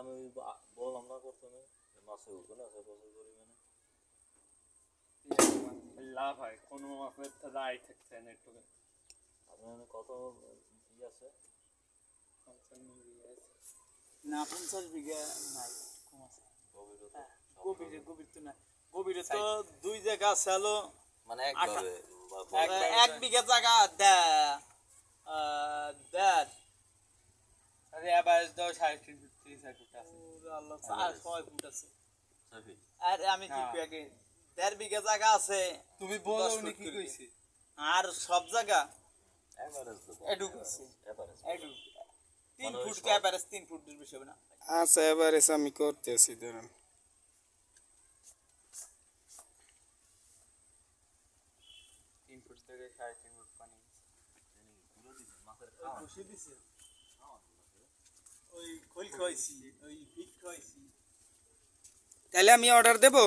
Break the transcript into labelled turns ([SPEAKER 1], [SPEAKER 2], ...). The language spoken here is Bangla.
[SPEAKER 1] আমি বললাম না প্রথমে মাছে উঠবে না প্রচুর পরিমাণে
[SPEAKER 2] লাভ হয় কোনো মাছের তো দায় থাকছে না একটু।
[SPEAKER 1] আপনার কত ই আছে?
[SPEAKER 3] 50 বিঘা নাই, কম আছে।
[SPEAKER 1] গভীরতা
[SPEAKER 3] গভীর তো না, গভীরে তো 2 জায়গা আছে হলো,
[SPEAKER 1] মানে একভাবে
[SPEAKER 3] 1 বিঘা জায়গা দেড়
[SPEAKER 2] আরে আবার 3.5 ফুট 4 ফুট আছে।
[SPEAKER 3] আল্লাহ 6 ফুট আছে।
[SPEAKER 1] সাফি
[SPEAKER 3] আর আমি কি কই আগে 1.5 বিঘা জায়গা আছে,
[SPEAKER 2] তুমি বলো উনি কি কইছে?
[SPEAKER 3] আর সব জায়গা
[SPEAKER 1] এভারেজ তো
[SPEAKER 3] এডুক আছে,
[SPEAKER 1] এভারেজ
[SPEAKER 3] এডুক 3 ফুট ক্যাপারেজ, 3 ফুটের বেশি হবে না।
[SPEAKER 4] আচ্ছা এবারে আমি করতেছি ধরেন
[SPEAKER 2] 3 ফুট থেকে 3.5 ফুট পানি।
[SPEAKER 3] বসে দিছে ওই খোল খাইছি, ওই ফিট খাইছি।
[SPEAKER 4] তাহলে আমি অর্ডার দেবো।